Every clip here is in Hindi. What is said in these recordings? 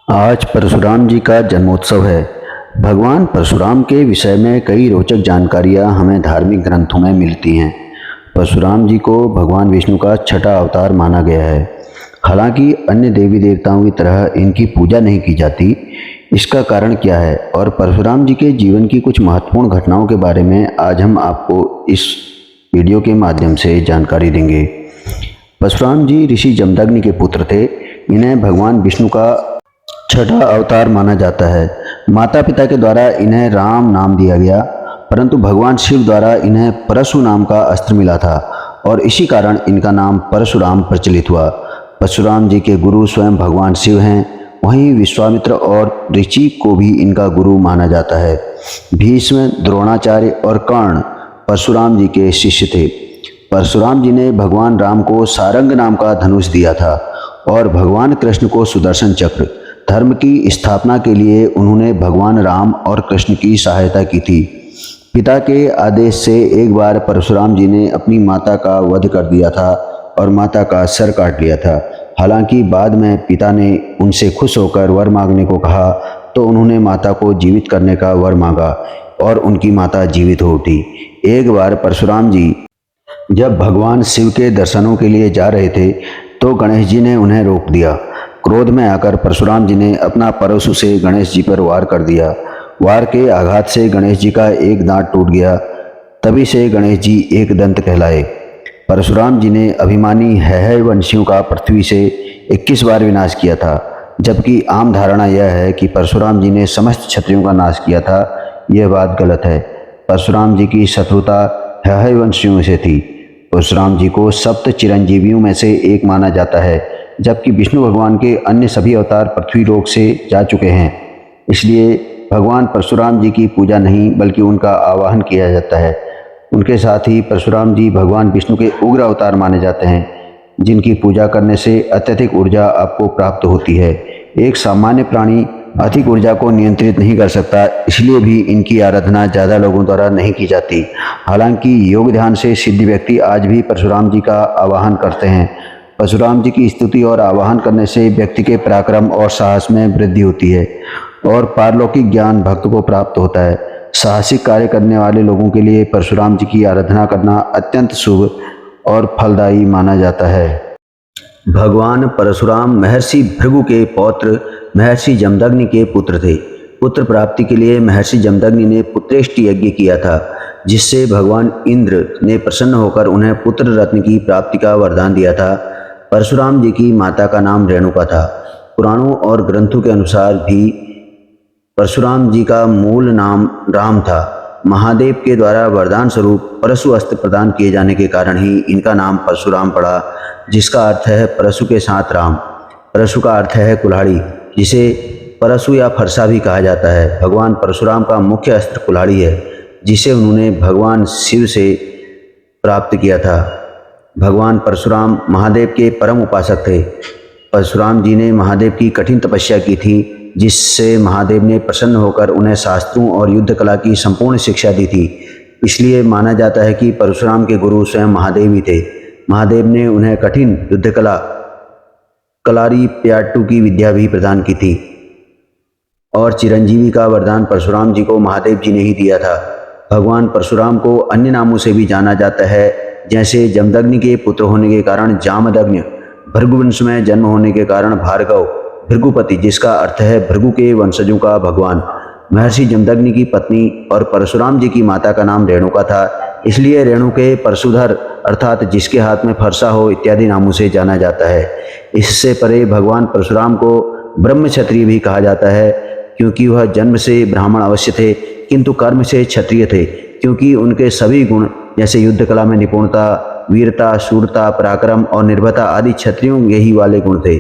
आज परशुराम जी का जन्मोत्सव है। भगवान परशुराम के विषय में कई रोचक जानकारियां हमें धार्मिक ग्रंथों में मिलती हैं। परशुराम जी को भगवान विष्णु का छठा अवतार माना गया है। हालांकि अन्य देवी देवताओं की तरह इनकी पूजा नहीं की जाती। इसका कारण क्या है और परशुराम जी के जीवन की कुछ महत्वपूर्ण घटनाओं के बारे में आज हम आपको इस वीडियो के माध्यम से जानकारी देंगे। परशुराम जी ऋषि जमदग्नि के पुत्र थे। इन्हें भगवान विष्णु का छठा अवतार माना जाता है। माता पिता के द्वारा इन्हें राम नाम दिया गया, परंतु भगवान शिव द्वारा इन्हें परशु नाम का अस्त्र मिला था और इसी कारण इनका नाम परशुराम प्रचलित हुआ। परशुराम जी के गुरु स्वयं भगवान शिव हैं। वहीं विश्वामित्र और ऋषि को भी इनका गुरु माना जाता है। भीष्म, द्रोणाचार्य और कर्ण परशुराम जी के शिष्य थे। परशुराम जी ने भगवान राम को सारंग नाम का धनुष दिया था और भगवान कृष्ण को सुदर्शन चक्र। धर्म की स्थापना के लिए उन्होंने भगवान राम और कृष्ण की सहायता की थी। पिता के आदेश से एक बार परशुराम जी ने अपनी माता का वध कर दिया था और माता का सर काट लिया था। हालांकि बाद में पिता ने उनसे खुश होकर वर मांगने को कहा तो उन्होंने माता को जीवित करने का वर मांगा और उनकी माता जीवित हो उठी। एक बार परशुराम जी जब भगवान शिव के दर्शनों के लिए जा रहे थे तो गणेश जी ने उन्हें रोक दिया। क्रोध में आकर परशुराम जी ने अपना परशु से गणेश जी पर वार कर दिया। वार के आघात से गणेश जी का एक दांत टूट गया। तभी से गणेश जी एक दंत कहलाए। परशुराम जी ने अभिमानी हैहय वंशियों का पृथ्वी से 21 बार विनाश किया था, जबकि आम धारणा यह है कि परशुराम जी ने समस्त क्षत्रियों का नाश किया था। यह बात गलत है। परशुराम जी की शत्रुता हैहय वंशियों से थी। परशुराम जी को सप्त चिरंजीवियों में से एक माना जाता है, जबकि विष्णु भगवान के अन्य सभी अवतार पृथ्वी लोक से जा चुके हैं। इसलिए भगवान परशुराम जी की पूजा नहीं बल्कि उनका आवाहन किया जाता है। उनके साथ ही परशुराम जी भगवान विष्णु के उग्र अवतार माने जाते हैं, जिनकी पूजा करने से अत्यधिक ऊर्जा आपको प्राप्त होती है। एक सामान्य प्राणी अधिक ऊर्जा को नियंत्रित नहीं कर सकता, इसलिए भी इनकी आराधना ज़्यादा लोगों द्वारा नहीं की जाती। हालांकि योग ध्यान से सिद्ध व्यक्ति आज भी परशुराम जी का आवाहन करते हैं। परशुराम जी की स्तुति और आवाहन करने से व्यक्ति के पराक्रम और साहस में वृद्धि होती है और पारलौकिक ज्ञान भक्त को प्राप्त होता है। साहसिक कार्य करने वाले लोगों के लिए परशुराम जी की आराधना करना अत्यंत शुभ और फलदायी माना जाता है। भगवान परशुराम महर्षि भृगु के पौत्र महर्षि जमदग्नि के पुत्र थे। पुत्र प्राप्ति के लिए महर्षि जमदग्नि ने पुत्रेष्टि यज्ञ किया था, जिससे भगवान इंद्र ने प्रसन्न होकर उन्हें पुत्र रत्न की प्राप्ति का वरदान दिया था। परशुराम जी की माता का नाम रेणुका था। पुराणों और ग्रंथों के अनुसार भी परशुराम जी का मूल नाम राम था। महादेव के द्वारा वरदान स्वरूप परशु अस्त्र प्रदान किए जाने के कारण ही इनका नाम परशुराम पड़ा, जिसका अर्थ है परशु के साथ राम। परशु का अर्थ है कुल्हाड़ी, जिसे परशु या फरसा भी कहा जाता है। भगवान परशुराम का मुख्य अस्त्र कुल्हाड़ी है, जिसे उन्होंने भगवान शिव से प्राप्त किया था। भगवान परशुराम महादेव के परम उपासक थे। परशुराम जी ने महादेव की कठिन तपस्या की थी, जिससे महादेव ने प्रसन्न होकर उन्हें शास्त्रों और युद्ध कला की संपूर्ण शिक्षा दी थी। इसलिए माना जाता है कि परशुराम के गुरु स्वयं महादेव ही थे। महादेव ने उन्हें कठिन युद्ध कला कलारी प्याट्टू की विद्या भी प्रदान की थी और चिरंजीवी का वरदान परशुराम जी को महादेव जी ने ही दिया था। भगवान परशुराम को अन्य नामों से भी जाना जाता है, जैसे जमदग्नि के पुत्र होने के कारण जामदग्नि, भृगुवंश में जन्म होने के कारण भार्गव, भृगुपति जिसका अर्थ है भृगु के वंशजों का भगवान। महर्षि जमदग्नि की पत्नी और परशुराम जी की माता का नाम रेणुका था, इसलिए रेणु के परशुधर अर्थात जिसके हाथ में फरसा हो इत्यादि नामों से जाना जाता है। इससे परे भगवान परशुराम को ब्रह्म क्षत्रिय भी कहा जाता है, क्योंकि वह जन्म से ब्राह्मण अवश्य थे किंतु कर्म से क्षत्रिय थे, क्योंकि उनके सभी गुण जैसे युद्ध कला में निपुणता, वीरता, शूरता, पराक्रम और निर्भयता आदि क्षत्रियों यही वाले गुण थे।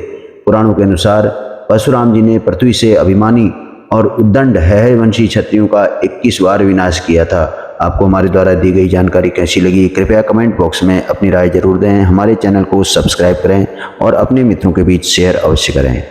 पुराणों के अनुसार परशुराम जी ने पृथ्वी से अभिमानी और उद्दंड हैहय वंशी क्षत्रियों का 21 बार विनाश किया था। आपको हमारे द्वारा दी गई जानकारी कैसी लगी, कृपया कमेंट बॉक्स में अपनी राय जरूर दें। हमारे चैनल को सब्सक्राइब करें और अपने मित्रों के बीच शेयर अवश्य करें।